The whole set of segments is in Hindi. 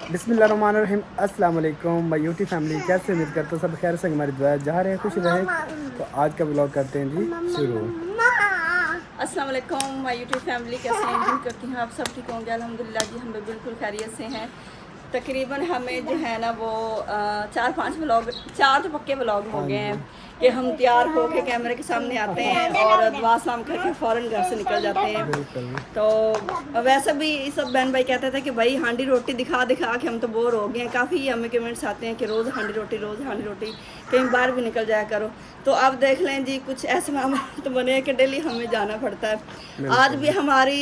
बिस्मिल्लाहिर्रहमानिर्रहीम। अस्सलाम वालेकुम माय यूट्यूब फैमिली, कैसे उम्मीद करते हो सब खैर से हमारी दुआ जा रहे हैं खुश रहे। तो आज का ब्लॉग करते हैं जी शुरू। अस्सलाम वालेकुम माय यूट्यूब फैमिली, कैसे हैं? उम्मीद करती हूँ आप सब ठीक होंगे। अल्हम्दुलिल्लाह जी, हम भी बिल्कुल खैरियत से हैं। तकरीबन हमें जो है ना वो 4-5 व्लॉग, 4 तो पक्के व्लॉग हो गए हैं कि हम तैयार हो के कैमरे के सामने आते हैं और दुआ सलाम करके फ़ौरन घर से निकल जाते हैं। तो वैसे भी सब बहन भाई कहते थे कि भाई हांडी रोटी दिखा दिखा के हम तो बोर हो गए हैं। काफ़ी हमें कमेंट्स आते हैं कि रोज़ हांडी रोटी कहीं बाहर भी निकल जाया करो। तो अब देख लें जी, कुछ ऐसे मामले तो बने हैं कि डेली हमें जाना पड़ता है। आज भी हमारी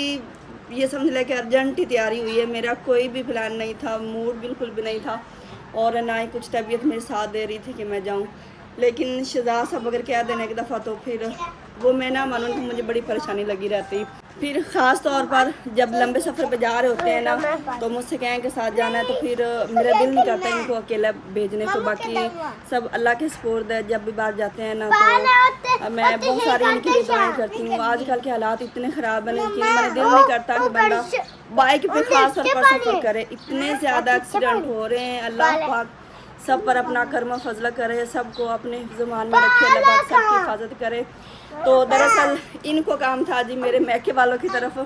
ये समझ लें कि अर्जेंट ही तैयारी हुई है। मेरा कोई भी प्लान नहीं था, मूड बिल्कुल भी नहीं था और ना ही कुछ तबीयत मेरे साथ दे रही थी कि मैं जाऊं। लेकिन शहजाद साहब अगर कह देने एक दफ़ा तो फिर वो मैं ना मानूँ कि मुझे बड़ी परेशानी लगी रहती। फिर ख़ास तौर पर जब लंबे सफ़र पे जा रहे होते हैं ना, तो मुझसे कहें के साथ जाना है तो फिर मेरा दिल नहीं करता इनको अकेला भेजने को। बाकी सब अल्लाह के सपोर्ट है। जब भी बाहर जाते हैं ना तो मैं बहुत सारी इनके लिए दुआएं करती हूँ। आजकल के हालात इतने ख़राब हैं लेकिन मेरा दिल नहीं करता कि बंदा बाइक पे ख़ास तौर पर सफ़र करे। इतने ज़्यादा एक्सीडेंट हो रहे हैं। अल्लाह पाक सब पर अपना कर्म फजला करे, सबको अपने ज़ुबान में रखे, अल्लाह पाक सबकी हिफाजत करे। तो दरअसल इनको काम था जी मेरे मैके वालों की तरफ,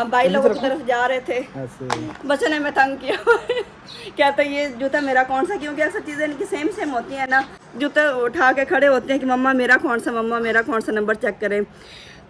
भाई लोगों की तरफ जा रहे थे। बच्चे ने मैं तंग किया कहते ये जूता मेरा कौन सा, क्योंकि ऐसी चीज़ें इनकी सेम होती हैं ना। जूता उठा के खड़े होते हैं कि मम्मा मेरा कौन सा, मम्मा मेरा कौन सा नंबर चेक करें।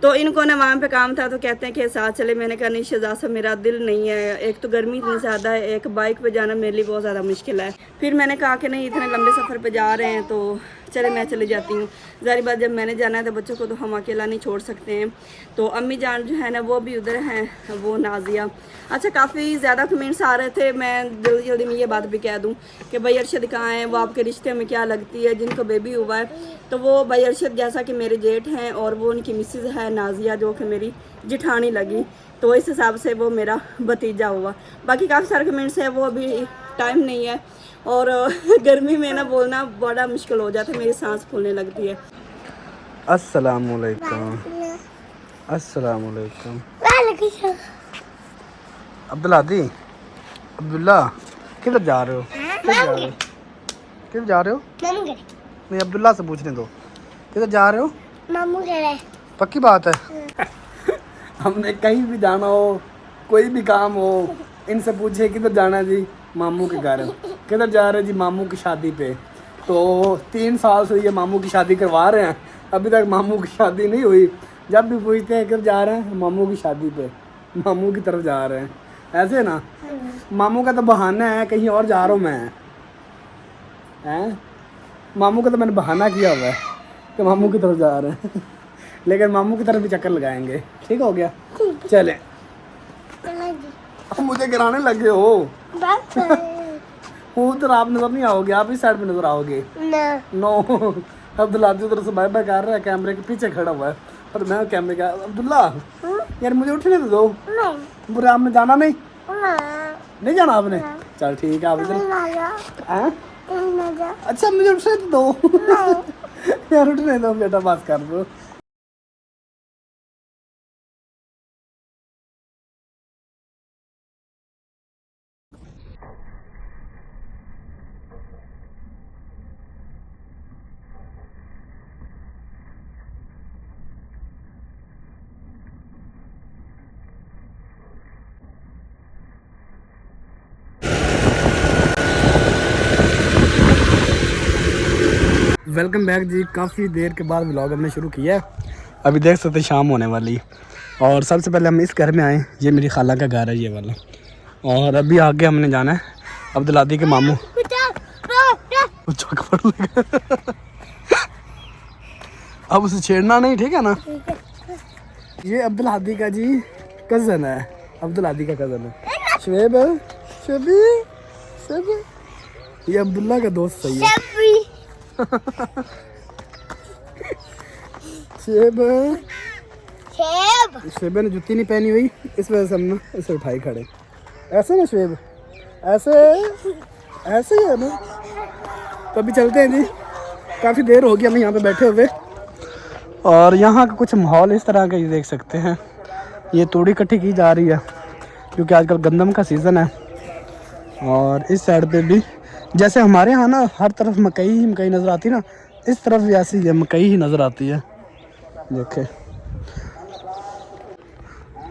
तो इनको ना वहाँ पे काम था तो कहते हैं कि साथ चले। मैंने कहा नहीं शहजाद साहब, मेरा दिल नहीं है। एक तो गर्मी इतनी ज़्यादा है, एक बाइक पे जाना मेरे लिए बहुत ज़्यादा मुश्किल है। फिर मैंने कहा कि नहीं, इतने लंबे सफ़र पे जा रहे हैं तो चले मैं चली जाती हूँ। ज़ाहिर बात जब मैंने जाना है तो बच्चों को तो हम अकेला नहीं छोड़ सकते हैं। तो अम्मी जान जो है ना वो भी उधर हैं, वो नाजिया। अच्छा, काफ़ी ज़्यादा कमेंट्स आ रहे थे। मैं जल्दी जल्दी में ये बात भी कह दूँ कि भाई अरशद कहाँ हैं, वो आपके रिश्ते में क्या लगती है, जिनको बेबी हुआ है। तो वो भाई अरशद जैसा कि मेरे जेठ हैं और वो उनकी मिसेज़ है नाजिया जो कि मेरी जिठानी लगी, तो इस हिसाब से वो मेरा भतीजा हुआ। बाकी काफ़ी सारे कमेंट्स हैं, वो अभी टाइम नहीं है और गर्मी में ना बोलना बड़ा मुश्किल हो जाता है, मेरी सांस फूलने लगती है। अस्सलाम वालेकुम। अस्सलाम वालेकुम। अब्दुल्लादी, अब्दुल्ला किधर जा रहे हो? किधर जा रहे हो? नहीं, अब्दुल्ला से पूछने दो, किधर जा रहे हो? मामू कह रहे। पक्की बात है। हमने कहीं भी जाना हो, कोई भी काम हो, इनसे पूछे किधर जाना है जी? मामू के घर। किधर जा रहे हैं जी? मामू की शादी पे। तो 3 साल से ये मामू की शादी करवा रहे हैं, अभी तक मामू की शादी नहीं हुई। जब भी पूछते हैं किधर जा रहे हैं, मामू की शादी पे, मामू की तरफ जा रहे हैं। ऐसे ना, मामू का तो बहाना है कहीं और जा रहा हूँ मैं, हैं? मामू का तो मैंने बहाना किया हुआ है कि मामू की तरफ जा रहे हैं लेकिन मामू की तरफ भी चक्कर लगाएंगे। ठीक हो गया, चले। अब मुझे गिराने लगे हो। उधर आप नजर नहीं आओगे, आप इस साइड पे नजर आओगे। नो, अब्दुल्ला उधर से बाय बाय कर रहा है, कैमरे के पीछे खड़ा हुआ है और मैं कैमरे का। अब्दुल्ला यार मुझे उठने तो दो। बुरे आपने जाना नहीं? नहीं जाना आपने? चल ठीक है, आप इधर। अच्छा मुझे उठने तो दो यार, उठने दो बेटा, बात कर दो। वेलकम बैक जी। काफ़ी देर के बाद व्लॉग हमने शुरू किया है। अभी देख सकते शाम होने वाली और सबसे पहले हम इस घर में आए। ये मेरी खाला का घर है ये वाला, और अभी आगे हमने जाना है अब्दुल्लादी के मामू। अब उसे छेड़ना नहीं, ठीक है ना? ये अब्दुल्लादी का जी कज़न है, अब्दुल्लादी का कज़न है शुएब। ये अब्दुल्ला का दोस्त सही है। शेब ने जूती नहीं पहनी हुई, इस वजह से हम ना इसे उठाई खड़े। ऐसे ना शेब, ऐसे ही है ना। तो अभी चलते हैं जी, काफ़ी देर हो गई हमें यहाँ पे बैठे हुए। और यहाँ का कुछ माहौल इस तरह का ये देख सकते हैं। ये तूड़ी इकट्ठी की जा रही है क्योंकि आजकल गंदम का सीज़न है और इस साइड पे भी जैसे हमारे यहाँ ना हर तरफ मकई ही मकई नज़र आती ना, इस तरफ भी ऐसी है, मकई ही नज़र आती है, देखे।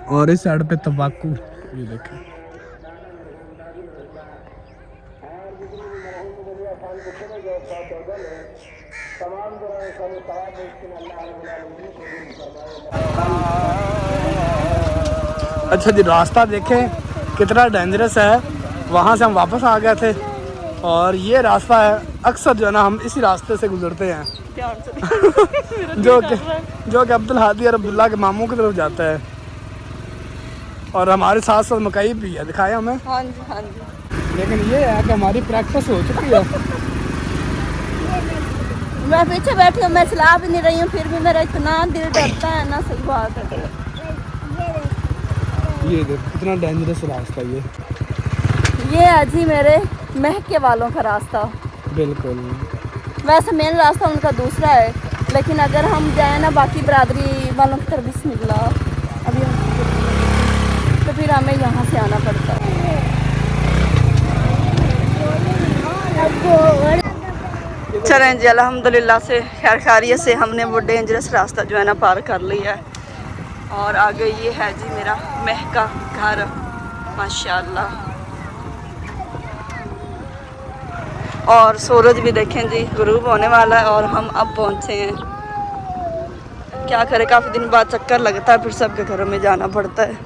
और इस साइड पे तंबाकू, ये देखे। अच्छा जी, रास्ता देखें कितना डेंजरस है। वहाँ से हम वापस आ गए थे और ये रास्ता है, अक्सर जो है ना हम इसी रास्ते से गुजरते हैं जो कि अब्दुल हादी और अब्दुल्ला के मामू की तरफ जाता है। और हमारे साथ साथ मकई भी है, दिखाया हमें। हाँ जी, हाँ जी। लेकिन ये है कि हमारी प्रैक्टिस हो चुकी है। मैं पीछे बैठी हूँ, मैं चला भी नहीं रही हूँ, फिर भी मेरा इतना दिल डरता है ना, सही बात है। ये देखो कितना डेंजरस रास्ता ये है जी मेरे महके वालों का रास्ता। बिल्कुल। वैसे मेन रास्ता उनका दूसरा है, लेकिन अगर हम जाए ना बाकी बरादरी वालों की तरफ बिस्मिल्लाह अभी तो फिर हमें यहाँ से आना पड़ता है। चलें जी, अल्हम्दुलिल्लाह से खैर खैरियत से हमने वो डेंजरस रास्ता जो है ना पार कर लिया है। और आगे ये है जी मेरा महका घर, माशाल्लाह। और सूरज भी देखें जी गुरूब होने वाला है और हम अब पहुँचे हैं। क्या करें, काफ़ी दिन बाद चक्कर लगता है, फिर सबके घरों में जाना पड़ता है।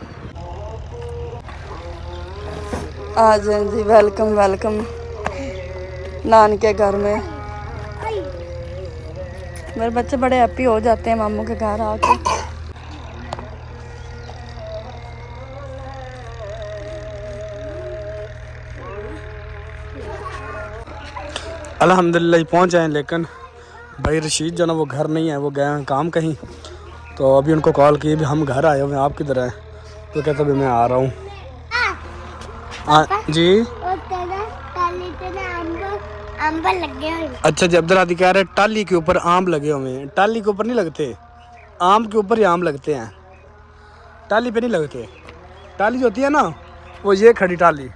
आ जाए जी, वेलकम वेलकम नान के घर में। मेरे बच्चे बड़े हैप्पी हो जाते हैं मामू के घर आके। अल्हम्दुलिल्लाह पहुंच जाए, लेकिन भाई रशीद जो ना वो घर नहीं है, वो गए हैं काम कहीं। तो अभी उनको कॉल की भी हम घर आए हुए हैं, आप किधर हैं? तो कहते भी मैं आ रहा हूँ। जी आम लगे हुए। अच्छा जी, अब्दुल हादी कह रहे टाली के ऊपर आम लगे हुए हैं। टाली के ऊपर नहीं लगते, आम के ऊपर ही आम लगते हैं, टाली पे नहीं लगते। टाली जो होती है ना, वो ये खड़ी टाली,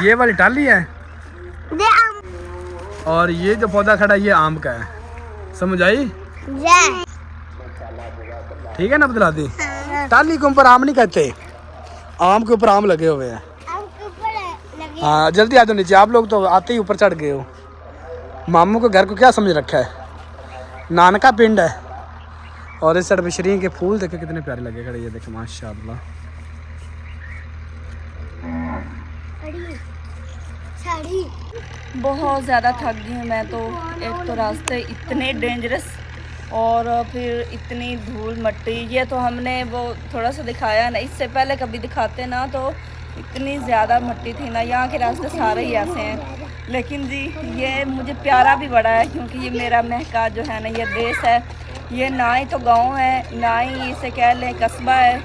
ये वाली टाली है। और ये जो पौधा खड़ा है ये आम का है, समझ आई? ठीक है ना अब्दुल हादी? टाली के ऊपर आम नहीं कहते, आम के ऊपर आम लगे हुए हैं। हाँ जल्दी आ जाओ नीचे, आप लोग तो आते ही ऊपर चढ़ गए हो। मामू के घर को क्या समझ रखा है, नानका पिंड है। और इस साइड पे शरीन के फूल देखे कितने प्यारे लगे खड़े, ये देखे माशाल्लाह। बहुत ज़्यादा थक गई हूँ मैं तो। एक तो रास्ते इतने डेंजरस और फिर इतनी धूल मट्टी। ये तो हमने वो थोड़ा सा दिखाया ना, इससे पहले कभी दिखाते ना तो इतनी ज़्यादा मट्टी थी ना। यहाँ के रास्ते सारे ही ऐसे हैं, लेकिन जी ये मुझे प्यारा भी बड़ा है क्योंकि ये मेरा महका जो है ना, ये देश है। ये ना ही तो गांव है, ना ही इसे कह लें कस्बा है।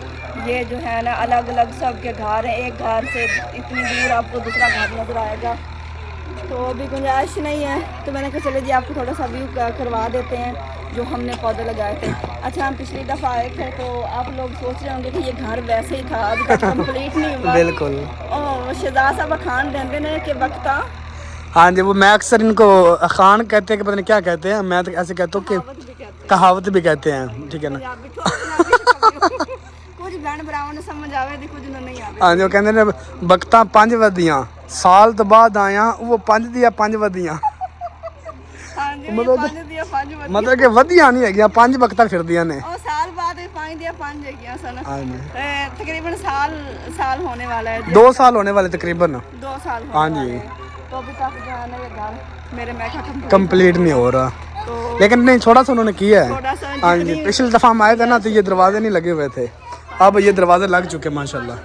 ये जो है ना अलग अलग सब के घर हैं, एक घर से इतनी दूर आपको दूसरा घर नज़र आएगा। तो अभी गुंजाइश नहीं है, तो मैंने कहा चले जी आपको थोड़ा सा व्यू करवा देते हैं जो हमने पौधे लगाए थे। अच्छा, हम पिछली दफ़ा आए थे तो आप लोग सोच रहे होंगे कि ये घर वैसे ही था, अभी तक कंप्लीट नहीं हुआ। बिल्कुल। और शहजाद साहब खान देंदे ने कि वक्ता। हाँ जी, वो मैं अक्सर इनको खान कहते हैं कि पता नहीं क्या कहते हैं, मैं तो ऐसे कहता हूँ कि कहावत भी कहते हैं, ठीक है ना। कुछ बहन भरावां ने समझ आवे दी, कुछ नहीं आवे। हाँ जी, वो कहते ने बख्तां 5 वधियां, साल तो बाद आया वो 5 दिया 5 वधियां। हाँ जी, मतलब 5 दिया 5 वधिया। मतलब कि वधियां नहीं है, 5 बख्तां फिरदियां ने। और साल बाद 5 दिया 5 है सन। हाँ जी, तकरीबन साल होने वाला है। 2 साल होने वाले तकरीबन। 2 साल होने हाँ वाले जी। हैं। तो अभी तक जो है ना ये घर मेरे महका कंप्लीट नहीं हो रहा, तो लेकिन नहीं थोड़ा सा उन्होंने किया है। थोड़ा सा हाँ जी, पिछली दफ़ा हम आए थे ना तो ये दरवाजे नहीं लगे हुए थे, अब ये दरवाजे लग चुके हैं माशाल्लाह।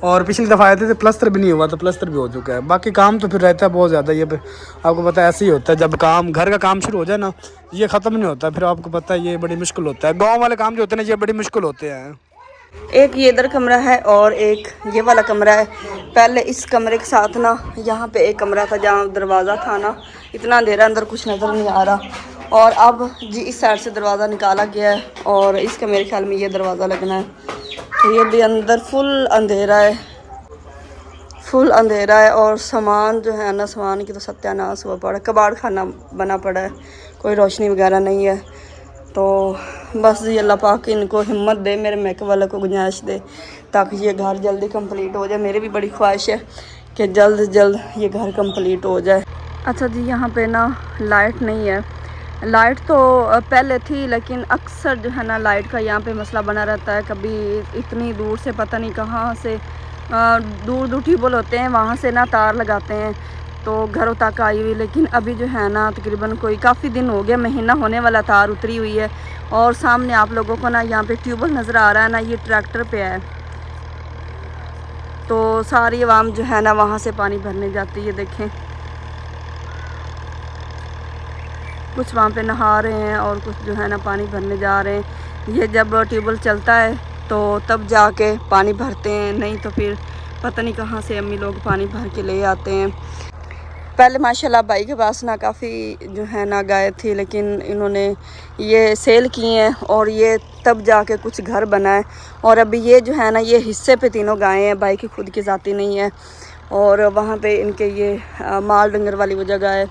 और पिछली दफ़ा आए थे तो प्लस्तर भी नहीं हुआ, तो प्लस्तर भी हो चुका है। बाकी काम तो फिर रहता है बहुत ज़्यादा, ये आपको पता है ऐसे ही होता है। जब काम घर का काम शुरू हो जाए ना, ये ख़त्म नहीं होता, फिर आपको पता है ये बड़ी मुश्किल होता है। गाँव वाले काम जो होते हैं ना, ये बड़ी मुश्किल होते हैं। एक ये इधर कमरा है और एक ये वाला कमरा है। पहले इस कमरे के साथ ना यहाँ पे एक कमरा था जहाँ दरवाज़ा था ना, इतना अंधेरा अंदर कुछ नज़र नहीं आ रहा। और अब जी इस साइड से दरवाज़ा निकाला गया है और इसका मेरे ख्याल में ये दरवाज़ा लगना है। तो ये भी अंदर फुल अंधेरा है, फुल अंधेरा है और सामान जो है ना, सामान की तो सत्यानाश हुआ पड़ा, कबाड़ खाना बना पड़ा है, कोई रोशनी वगैरह नहीं है। तो बस ये अल्लाह पाक इनको हिम्मत दे, मेरे मेकअप वाले को गुंजाइश दे ताकि ये घर जल्दी कंप्लीट हो जाए। मेरी भी बड़ी ख्वाहिश है कि जल्द से जल्द ये घर कंप्लीट हो जाए। अच्छा जी, यहाँ पे ना लाइट नहीं है। लाइट तो पहले थी लेकिन अक्सर जो है ना लाइट का यहाँ पे मसला बना रहता है। कभी इतनी दूर से पता नहीं कहाँ से दूर दूर ट्यूबवेल होते हैं, वहाँ से ना तार लगाते हैं तो घरों तक आई हुई। लेकिन अभी जो है ना तकरीबन कोई काफ़ी दिन हो गया, महीना होने वाला, तार उतरी हुई है। और सामने आप लोगों को ना यहाँ पे ट्यूबवेल नज़र आ रहा है ना, ये ट्रैक्टर पे है। तो सारी आवाम जो है ना वहाँ से पानी भरने जाती है। देखें, कुछ वहाँ पे नहा रहे हैं और कुछ जो है ना पानी भरने जा रहे हैं। ये जब ट्यूबवेल चलता है तो तब जाके पानी भरते हैं, नहीं तो फिर पता नहीं कहाँ से अम्मी लोग पानी भर के ले आते हैं। पहले माशाल्लाह भाई के पास ना काफ़ी जो है ना गाय थी, लेकिन इन्होंने ये सेल की हैं और ये तब जाके कुछ घर बनाए। और अभी ये जो है ना ये हिस्से पे तीनों गायें हैं, भाई की खुद की ज़ाती नहीं है। और वहाँ पे इनके ये माल डंगर वाली वो जगह है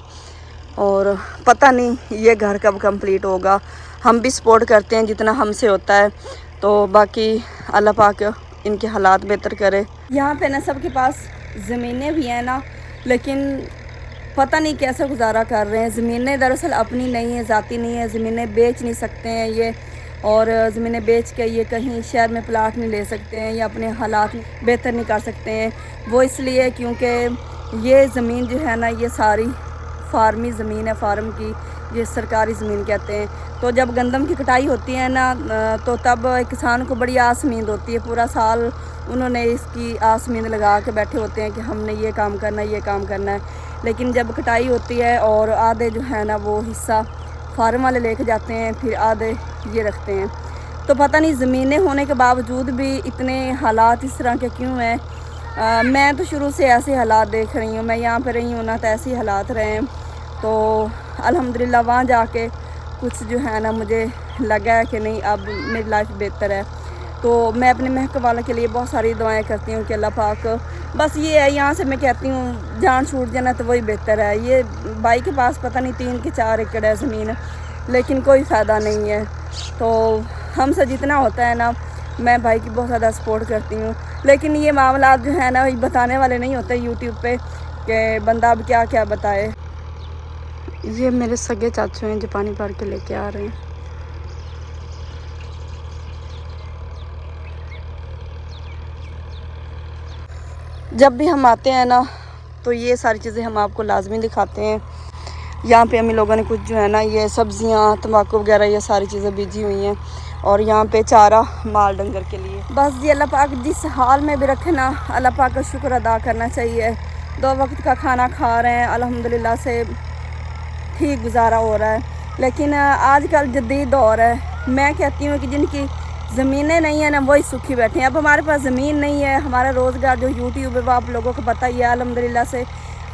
और पता नहीं ये घर कब कंप्लीट होगा। हम भी सपोर्ट करते हैं जितना हमसे होता है, तो बाकी अल्लाह पाक इनके हालात बेहतर करे। यहाँ पे ना सबके पास ज़मीनें भी हैं ना, लेकिन पता नहीं कैसे गुजारा कर रहे हैं। ज़मीनें दरअसल अपनी नहीं है, ज़ाती नहीं है, ज़मीनें बेच नहीं सकते हैं ये, और ज़मीनें बेच के ये कहीं शहर में प्लाट नहीं ले सकते हैं या अपने हालात बेहतर नहीं कर सकते हैं। वो इसलिए क्योंकि ये ज़मीन जो है ना ये सारी फार्मी ज़मीन है, फार्म की, ये सरकारी ज़मीन कहते हैं। तो जब गंदम की कटाई होती है ना तो तब किसान को बड़ी आस उम्मीद होती है, पूरा साल उन्होंने इसकी आस उम्मीद लगा के बैठे होते हैं कि हमने ये काम करना है, ये काम करना है। लेकिन जब कटाई होती है और आधे जो है ना वो हिस्सा फार्म वाले लेके जाते हैं, फिर आधे ये रखते हैं। तो पता नहीं ज़मीनें होने के बावजूद भी इतने हालात इस तरह के क्यों हैं। मैं तो शुरू से ऐसे हालात देख रही हूँ, मैं यहाँ पे रही हूँ ना तो ऐसे हालात रहे हैं। तो अल्हम्दुलिल्लाह वहाँ जाके कुछ जो है ना मुझे लगा है कि नहीं अब मेरी लाइफ बेहतर है। तो मैं अपने महक वाले के लिए बहुत सारी दुआएं करती हूँ कि अल्लाह पाक, बस ये है यहाँ से मैं कहती हूँ जान छूट जाना तो वही बेहतर है। ये भाई के पास पता नहीं 3 के 4 एकड़ है ज़मीन, लेकिन कोई फ़ायदा नहीं है। तो हमसे जितना होता है ना, मैं भाई की बहुत ज़्यादा सपोर्ट करती हूँ। लेकिन ये मामला जो है ना बताने वाले नहीं होते यूट्यूब पे कि बंदा अब क्या क्या बताए। ये मेरे सगे चाचू हैं जो पानी भर के लेके आ रहे हैं। जब भी हम आते हैं ना तो ये सारी चीज़ें हम आपको लाजमी दिखाते हैं। यहाँ पे हम लोगों ने कुछ जो है ना ये सब्जियाँ, तम्बाकू वगैरह ये सारी चीज़ें बीजी हुई हैं और यहाँ पे चारा माल डंगर के लिए। बस जी अल्लाह पाक जिस हाल में भी रखे ना, अल्लाह पाक का शुक्र अदा करना चाहिए। 2 वक्त का खाना खा रहे हैं, अल्हम्दुलिल्लाह से ठीक गुजारा हो रहा है। लेकिन आजकल जदीद दौर है, मैं कहती हूँ कि जिनकी ज़मीनें नहीं है ना वही सुखी बैठे हैं। अब हमारे पास ज़मीन नहीं है, हमारा रोज़गार जो यूट्यूब है वो आप लोगों को पता ही है। अल्हम्दुलिल्लाह से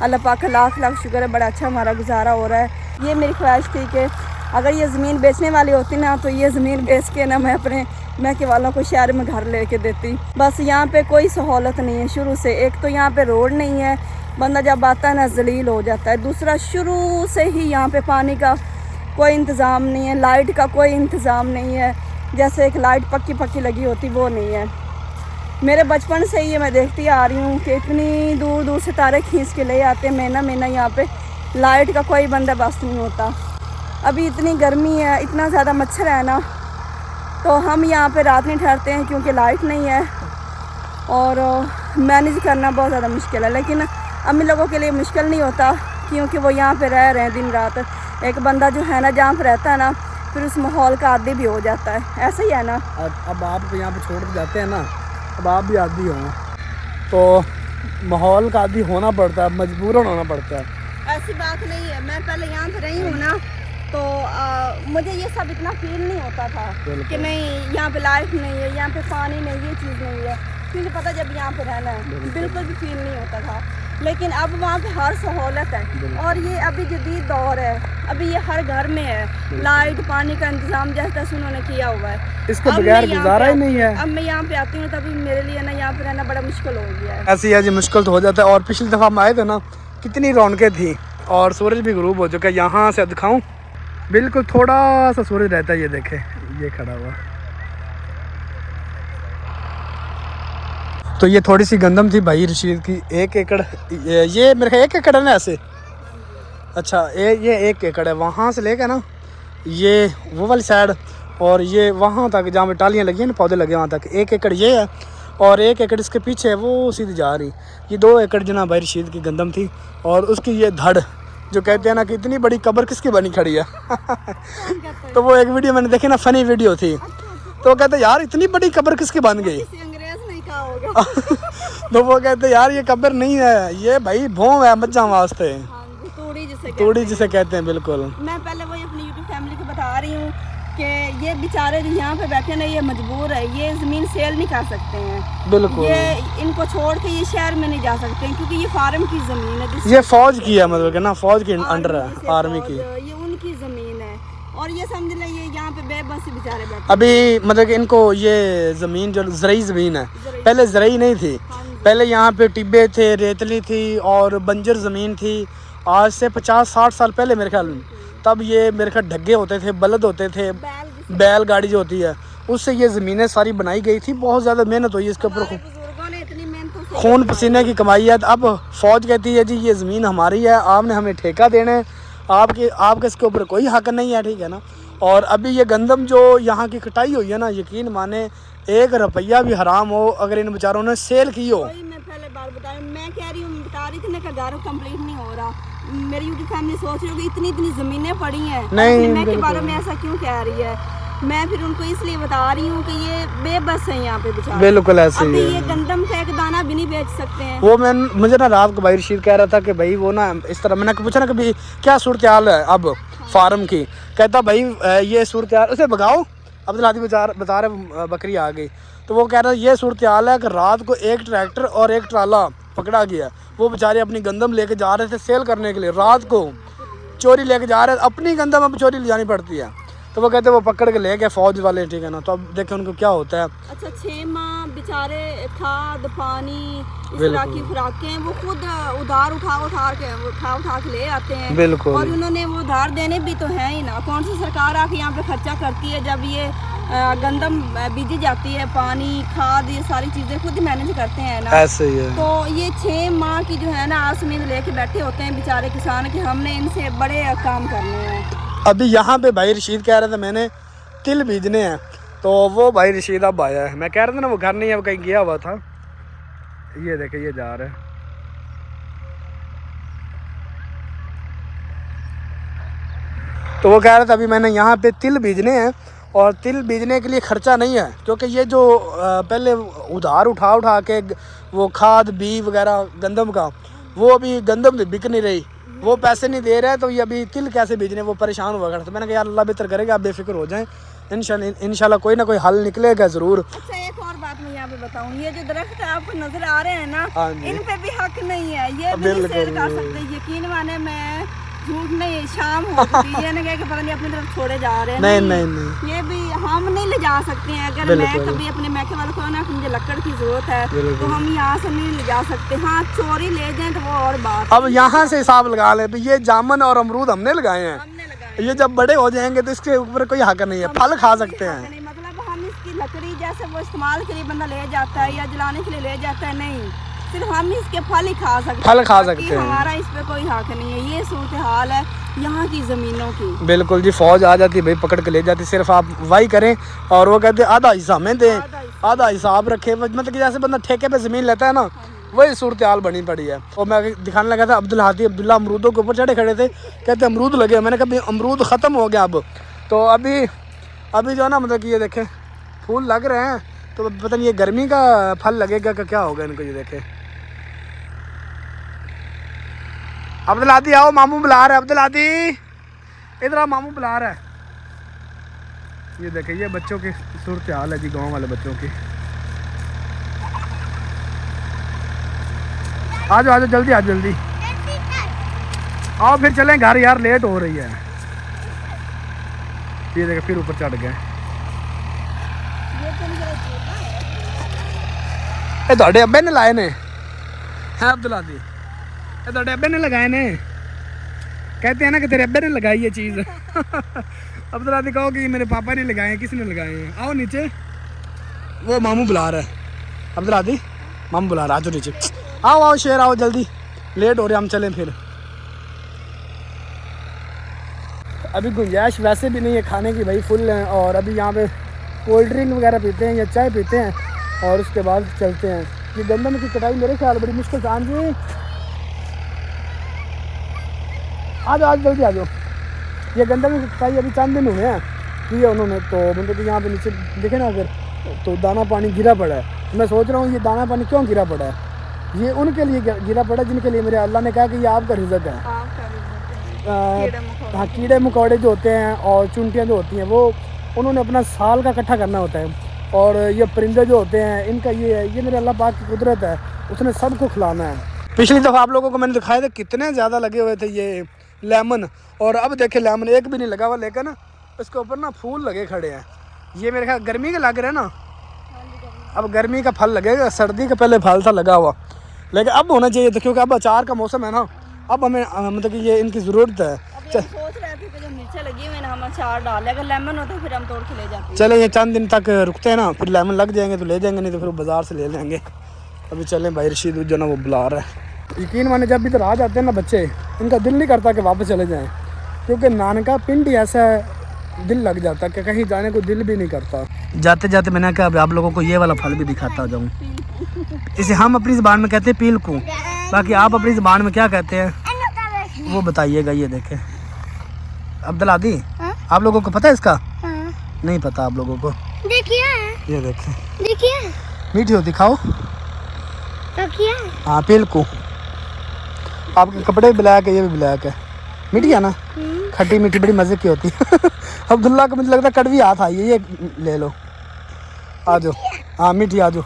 अल्लाह पाक का लाख लाख शुक्र है, बड़ा अच्छा हमारा गुजारा हो रहा है। ये मेरी ख्वाहिश थी कि अगर ये ज़मीन बेचने वाली होती ना तो ये ज़मीन बेच के ना मैं अपने महके वालों को शहर में घर लेके देती। बस यहाँ पे कोई सहूलत नहीं है शुरू से। एक तो यहाँ पे रोड नहीं है, बंदा जब आता है ना जलील हो जाता है। दूसरा शुरू से ही यहाँ पे पानी का कोई इंतज़ाम नहीं है, लाइट का कोई इंतज़ाम नहीं है। जैसे एक लाइट पक्की पक्की लगी होती वो नहीं है। मेरे बचपन से ही मैं देखती आ रही हूँ कि इतनी दूर दूर से तारे खींच के ले आते हैं, महीना महीना यहाँ पे लाइट का कोई बंदोबस्त नहीं होता। अभी इतनी गर्मी है, इतना ज़्यादा मच्छर है ना, तो हम यहाँ पे रात नहीं ठहरते हैं क्योंकि लाइट नहीं है और मैनेज करना बहुत ज़्यादा मुश्किल है। लेकिन अम्मी लोगों के लिए मुश्किल नहीं होता क्योंकि वो यहाँ पे रह रहे हैं दिन रात। एक बंदा जो है ना जहाँ पर रहता है ना फिर उस माहौल का आदी भी हो जाता है, ऐसा ही है ना। अब आप यहाँ पे छोड़ के जाते हैं ना, अब आप भी आदी हो तो माहौल का आदी होना पड़ता है, मजबूरन होना पड़ता है। ऐसी बात नहीं है, मैं पहले यहाँ पे रही हूँ ना तो मुझे ये सब इतना फील नहीं होता था कि नहीं यहाँ पे लाइट नहीं है, यहाँ पे पानी नहीं, ये चीज़ नहीं है। क्योंकि पता जब यहाँ पे रहना है बिल्कुल भी फील नहीं होता था। लेकिन अब वहाँ पे हर सहूलत है। और ये अभी जदीद दौर है, अभी ये हर घर में है, लाइट पानी का इंतजाम जैसा उन्होंने किया हुआ है। इसके अब बगैर मैं यहाँ गुजारा ही पे नहीं है। अब मैं यहाँ पे आती हूँ तभी मेरे लिए ना यहाँ पे रहना बड़ा मुश्किल हो गया है। ऐसी है जी, मुश्किल तो हो जाता है। और पिछली दफ़ा हम आए थे ना, कितनी रौनकें थी और सूरज भी गुरूब हो चुका है। यहाँ से दिखाऊं, बिल्कुल थोड़ा सा सूरज रहता है, ये देखे ये खड़ा हुआ। तो ये थोड़ी सी गंदम थी भाई रशीद की, 1 एकड़, ये मेरे ख्याल 1 एकड़ है ना ऐसे। अच्छा ये 1 एकड़ है, वहाँ से लेकर ना ये वो वाली साइड और ये वहाँ तक जहाँ पे टालियाँ लगी हैं ना, पौधे लगे वहाँ तक 1 एकड़ ये है। और 1 एकड़ इसके पीछे है, वो सीधी जा रही। ये 2 एकड़ जना भाई रशीद की गंदम थी। और उसकी ये धड़ जो कहते हैं ना कि इतनी बड़ी कब्र किसकी बनी खड़ी है। तो वो एक वीडियो मैंने देखी ना, फनी वीडियो थी, तो कहते यार इतनी बड़ी कब्र किसकी बन गई। अंग्रेज नहीं कहा होगा। तो वो कहते यार ये कब्र नहीं है, ये भाई भों है मज्जा वास्ते, तूड़ी जिसे कहते हैं। बिल्कुल, मैं पहले वही अपनी यूट्यूब फैमिली को बता रही हूँ कि ये बेचारे जो यहाँ पे बैठे ना, ये मजबूर है, ये ज़मीन सेल नहीं कर सकते हैं। बिल्कुल, ये इनको छोड़ के ये शहर में नहीं जा सकते हैं, क्योंकि ये फार्म की ज़मीन है। ये फौज की है, मतलब कि ना फौज के अंडर है, आर्मी की। ये उनकी ज़मीन है और ये समझ ले ये यहाँ पे बेबस बेचारे बैठे। अभी मतलब कि इनको ये ज़मीन जो ज़रई ज़मीन है, पहले ज़रई नहीं थी, पहले यहाँ पे टिब्बे थे, रेतली थी और बंजर ज़मीन थी। आज से 50-60 साल पहले मेरे ख्याल में, तब ये मेरे ख्याल ढग्गे होते थे, बलद होते थे, बैल गाड़ी जो होती है, उससे ये ज़मीनें सारी बनाई गई थी। बहुत ज़्यादा मेहनत हुई इसके ऊपर, खून पसीने की कमाई है। अब फ़ौज कहती है जी ये ज़मीन हमारी है, आपने हमें ठेका देना है, आपके इसके ऊपर कोई हक नहीं है, ठीक है ना। और अभी ये गंदम जो यहाँ की कटाई हुई है ना, यकीन माने 1 रुपया भी हराम हो अगर इन बेचारों ने सेल की हो। मैं पहले बार मैं कह रही हूँ, बता रही थी ना कि घर कंप्लीट नहीं हो रहा। मेरी यूट्यूब फैमिली सोच रही होगी इतनी ज़मीनें पड़ी हैं, नहीं मैं के बारे में ऐसा क्यों कह रही है। मैं फिर उनको इसलिए बता रही हूँ कि ये बेबस है यहाँ पे बेचारे। बिल्कुल ऐसे ही है। है। ये गंदम का एक दाना भी नहीं बेच सकते हैं। वो मुझे ना रात को भाई रशीद कह रहा था कि भाई वो ना इस तरह, मैंने पूछा ना कि भाई क्या सूरत हाल है अब फार्म की, कहता भाई ये सूरत हाल, उसे भगाओ, अब्दुल हादी बता रहे बकरी आ गई। तो वो कह रहा है ये सूरत हाल है कि रात को 1 ट्रैक्टर और 1 ट्राला पकड़ा गया। वो बेचारे अपनी गंदम लेके जा रहे थे सेल करने के लिए, रात को चोरी लेके जा रहे थे, अपनी गंदम अब चोरी ले जानी पड़ती है। तो वो कहते वो पकड़ के ले गए फ़ौज वाले, ठीक है ना। तो अब देखें उनको क्या होता है। अच्छा 6 माह बेचारे खाद पानी इस तरह की खुराकें वो खुद उधार उठा के ले आते हैं। बिल्कुल, और उन्होंने वो उधार देने भी तो हैं ही ना। कौन सी सरकार आके यहाँ पे खर्चा करती है जब ये गंदम बीजी जाती है, पानी खाद ये सारी चीज़ें खुद मैनेज करते हैं ना। ऐसे ही है। तो ये 6 माह की जो है ना आस उम्मीद लेके बैठे होते हैं बेचारे किसान कि हमने इनसे बड़े काम करने हैं। अभी यहाँ पे भाई रशीद कह रहा था मैंने तिल बीजने हैं, तो वो भाई रशीद अब आया है। मैं कह रहा था ना वो घर नहीं है, वो कहीं गया हुआ था। ये देखे ये जा रहा है। तो वो कह रहा था अभी मैंने यहाँ पे तिल बीजने हैं, और तिल बीजने के लिए ख़र्चा नहीं है, क्योंकि ये जो पहले उधार उठा के वो खाद बी वगैरह गंदम का, वो अभी गंदम बिक नहीं रही, वो पैसे नहीं दे रहा है। तो ये अभी तिल कैसे बीजने, वो परेशान हुआ करता। तो मैंने कहा यार अल्लाह बेहतर करेगा, आप बेफिक्र हो जाएं, इंशाल्लाह कोई ना कोई हल निकलेगा ज़रूर। अच्छा एक और बात मैं यहाँ पे बताऊँ, ये जो दरख्त है आपको नजर आ रहे हैं ना, इन पे भी हक नहीं है, ये भी नहीं सेल कर सकते। यकीन माने मैं झूठ नहीं, शाम हो चुकी है ना, कि पता नहीं अपनी तरफ छोड़े जा रहे हैं। नहीं ये भी हम नहीं ले जा सकते हैं। अगर मैं कभी अपने महके वालों को ना मुझे लकड़ की जरूरत है तो हम यहाँ से नहीं ले जा सकते। हाँ चोरी ले जाएं तो वो और बात। अब यहाँ से हिसाब लगा ले, ये जामुन और अमरूद हमने लगाए हैं, ये जब बड़े हो जाएंगे तो इसके ऊपर कोई हक नहीं है, फल खा सकते हैं। मतलब हम इसकी लकड़ी जैसे वो इस्तेमाल के लिए बंदा ले जाता है या जलाने के लिए ले जाता है, नहीं, सिर्फ हम इसके फल ही खा सकते हैं। हमारा इस पे कोई हक नहीं है। ये सूरत हाल है यहाँ की ज़मीनों की। बिल्कुल जी, फौज आ जाती है भाई, पकड़ के ले जाती, सिर्फ आप वाही करें, और वो कहते हैं आधा हिस्सा हमें दें, आधा हिस्सा आप रखें। मतलब कि जैसे बंदा ठेके पे ज़मीन लेता है ना, वही सूरत हाल बनी पड़ी है। और मैं दिखाने लगा था अब्दुल्ला अमरूदों के ऊपर चढ़े खड़े थे, कहते अमरूद लगे। मैंने कहा अमरूद ख़त्म हो गया अब, तो अभी जो है ना, मतलब कि ये देखें फूल लग रहे हैं, तो पता नहीं ये गर्मी का फल लगेगा क्या होगा इनको। ये देखें अब्दुल हादी आओ, मामू बुला रहा है, अब्दुल हादी इधर आओ, मामू बुला रहा है। ये देखें ये बच्चों की सूरत हाल है जी, गांव वाले बच्चों की। आ जाओ जल्दी, आ जल्दी आओ, फिर चलें घर यार, लेट हो रही है। ये देखो फिर ऊपर चढ़ गए। ये ਤੁਹਾਡੇ अब्बे ने लाए ने है अब्दुल्ला दी, ये ਤੁਹਾਡੇ अब्बे ने लगाए ने। कहते हैं ना कि तेरे अब्बे ने लगाई ये चीज़। अब्दुल्ला दी कहो कि मेरे पापा ने लगाए हैं, किसने लगाए हैं। आओ नीचे, वो मामू बुला रहा है। अब्दुल्ला दी मामू बुला रहा है, आ जाओ नीचे। आओ आओ शेर आओ जल्दी, लेट हो रहे हम, चलें फिर। अभी गुंजाइश वैसे भी नहीं है खाने की भाई, फुल हैं। और अभी यहाँ पे कोल्ड ड्रिंक वगैरह पीते हैं या चाय पीते हैं और उसके बाद चलते हैं। ये गंदम की कटाई मेरे ख्याल बड़ी मुश्किल से। जी आ जाओ जल्दी आ जाओ। ये गंदम की कटाई अभी चंद दिन हुए हैं किए उन्होंने, तो मतलब कि यहाँ पे नीचे देखे ना अगर, तो दाना पानी गिरा पड़ा है। मैं सोच रहा हूँ ये दाना पानी क्यों गिरा पड़ा है। ये उनके लिए गिरा पड़ा है जिनके लिए मेरे अल्लाह ने कहा कि ये आपका रिज़्क है। हाँ, कीड़े मकोड़े जो होते हैं और चुनटियाँ जो होती हैं वो उन्होंने अपना साल का इकट्ठा करना होता है। और ये परिंदे जो होते हैं इनका ये मेरे अल्लाह पाक की कुदरत है, उसने सबको खिलाना है। पिछली दफ़ा आप लोगों को मैंने दिखाए थे कितने ज़्यादा लगे हुए थे ये लेमन, और अब देखे लेमन एक भी नहीं लगा हुआ, लेकिन इसके ऊपर ना फूल लगे खड़े हैं। ये मेरे ख्याल गर्मी के लग रहे हैं ना, अब गर्मी का फल लगेगा, सर्दी का पहले फल था लगा हुआ, लेकिन अब होना चाहिए था क्योंकि अब अचार का मौसम है ना, अब हमें मतलब कि ये इनकी ज़रूरत है। सोच रहे थे कि जो मिर्चें लगी हुई हैं हम अचार डाल, अगर लेमन होता फिर हम तोड़ के ले जाते। चले ये चंद दिन तक रुकते हैं ना, फिर लेमन लग जाएंगे तो ले जाएंगे, नहीं तो फिर बाज़ार से ले लेंगे। अभी चलें भाई, रशीद जो ना वो बुला रहा है। यकीन माने जब इधर आ जाते हैं ना बच्चे, इनका दिल नहीं करता कि वापस चले जाएँ, क्योंकि नानका पिंड ही ऐसा है, दिल लग जाता है कि कहीं जाने को दिल भी नहीं करता। जाते जाते मैंने कहा अब आप लोगों को ये वाला फल भी दिखाता जाऊँ। इसे हम अपनी ज़बान में कहते हैं पीलकू, बाकी आप अपनी ज़बान में क्या कहते हैं वो बताइएगा। ये देखें अब्दुल्ला दी, आप लोगों को पता है इसका? नहीं पता आप लोगों को? देखिए, ये देखें, देखिए मीठी होती, खाओ। हाँ पीलकू, आपके कपड़े भी ब्लैक है, ये भी ब्लैक है। मीठी है ना, खट्टी मीठी बड़ी मज़े की होती है। अब्दुल्ला को मुझे लगता है कड़वी हाथ आई है, ये ले लो, आ जाओ। हाँ मीठी, आ जाओ।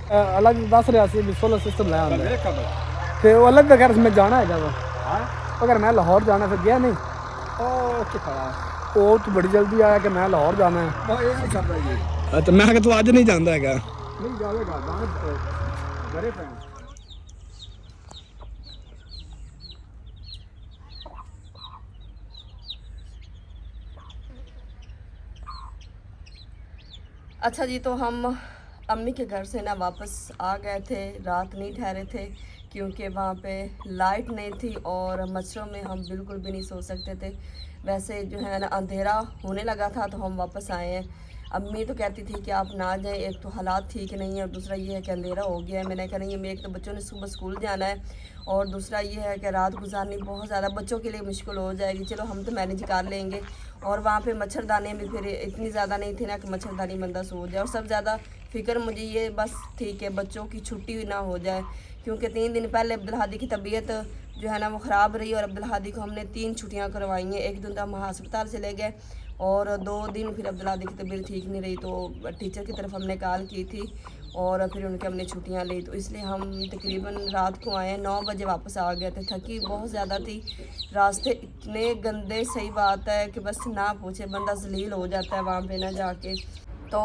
अलग दस रियासी सोलर सिस्टम लाया हमने, तो वो अलग अगर इसमें जाना है वो, अगर मैं लाहौर जाना फिर गया नहीं। ओ तो बड़ी जल्दी आया कि मैं लाहौर जाना है, तो मैं तू आज नहीं जाता है नहीं जाएगा घरे पे। अच्छा जी, तो हम अम्मी के घर से ना वापस आ गए थे, रात नहीं ठहरे थे क्योंकि वहाँ पे लाइट नहीं थी और मच्छरों में हम बिल्कुल भी नहीं सो सकते थे। वैसे जो है ना अंधेरा होने लगा था तो हम वापस आए हैं। अम्मी तो कहती थी कि आप ना जाएं, एक तो हालात ठीक नहीं है और दूसरा ये है कि अंधेरा हो गया है। मैंने कहा नहीं, एक तो बच्चों ने सुबह स्कूल जाना है और दूसरा ये है कि रात गुजारनी बहुत ज़्यादा बच्चों के लिए मुश्किल हो जाएगी। चलो हम तो मैनेज कर लेंगे। और वहाँ पे मच्छरदानी भी फिर इतनी ज़्यादा नहीं थी ना कि मच्छरदानी बंदा सो जाए। और सब ज़्यादा फ़िक्र मुझे ये बस थी कि बच्चों की छुट्टी ना हो जाए, क्योंकि 3 दिन पहले अब्दुल हादी की तबीयत जो है ना वो ख़राब रही और अब्दुल हादी को हमने 3 छुट्टियाँ करवाई हैं। एक दिन तो हम अस्पताल चले गए और 2 दिन फिर अब्दुल हादी की तबीयत ठीक नहीं रही, तो टीचर की तरफ हमने कॉल की थी और फिर उनके हमने छुट्टियां ली। तो इसलिए हम तकरीबन रात को आए, 9 बजे वापस आ गए थे। थकी बहुत ज़्यादा थी, रास्ते इतने गंदे, सही बात है कि बस ना पूछे, बंदा जलील हो जाता है वहाँ पे ना जाके। तो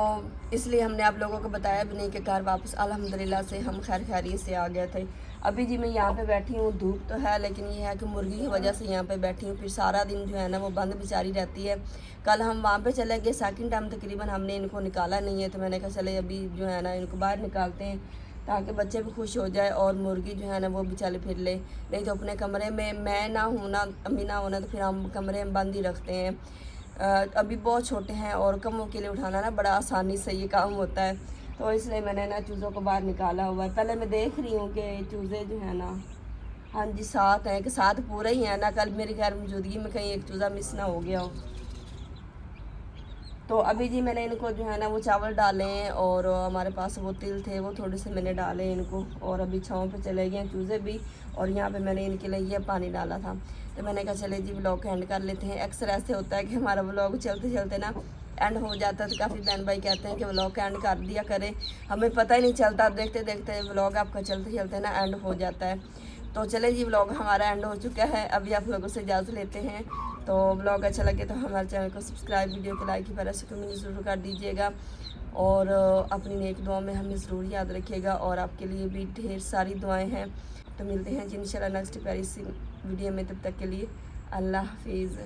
इसलिए हमने आप लोगों को बताया भी नहीं कि घर वापस अल्हम्दुलिल्लाह से हम खैर खैरियत से आ गए थे। अभी जी मैं यहाँ पे बैठी हूँ, धूप तो है लेकिन ये है कि मुर्गी की वजह से यहाँ पे बैठी हूँ। फिर सारा दिन जो है ना वो बंद बेचारी रहती है। कल हम वहाँ पे चले गए, सेकंड टाइम तकरीबन हमने इनको निकाला नहीं है, तो मैंने कहा चले अभी जो है ना इनको बाहर निकालते हैं ताकि बच्चे भी खुश हो जाए और मुर्गी जो है ना वो भी चल फिर ले। नहीं तो अपने कमरे में मैं ना हूँ ना अम्मी ना होना तो फिर हम कमरे में बंद ही रखते हैं। अभी बहुत छोटे हैं और कमों के लिए उठाना ना बड़ा आसानी से ये काम होता है, तो इसलिए मैंने ना चूज़ों को बाहर निकाला हुआ है। पहले मैं देख रही हूँ कि चूज़े जो है ना, हाँ जी 7 हैं कि 7 पूरे ही हैं ना, कल मेरी खैर मौजूदगी में कहीं एक चूज़ा मिस ना हो गया हो। तो अभी जी मैंने इनको जो है ना वो चावल डाले हैं और हमारे पास वो तिल थे वो थोड़े से मैंने डाले इनको, और अभी छाँव पे चले गए चूज़े भी। और यहाँ पे मैंने इनके लिए ये पानी डाला था, तो मैंने कहा चले जी व्लॉग एंड कर लेते हैं। अक्सर ऐसे होता है कि हमारा व्लॉग चलते चलते ना एंड हो जाता है तो काफ़ी बहन भाई कहते हैं कि व्लॉग का एंड कर दिया करें, हमें पता ही नहीं चलता, देखते देखते व्लॉग आपका चलते चलते ना एंड हो जाता है। तो चलें जी, व्लॉग हमारा एंड हो चुका है, अभी आप लोगों से इजाज़त लेते हैं। तो व्लॉग अच्छा लगे तो हमारे चैनल को सब्सक्राइब, वीडियो को लाइक की तरह से कमेंट ज़रूर कर दीजिएगा और अपनी नेक दुआ में हमें ज़रूर याद रखिएगा और आपके लिए भी ढेर सारी दुआएं हैं। तो मिलते हैं जी इंशाल्लाह नेक्स्ट प्यारी सी वीडियो में, तब तक के लिए अल्लाह हाफिज़।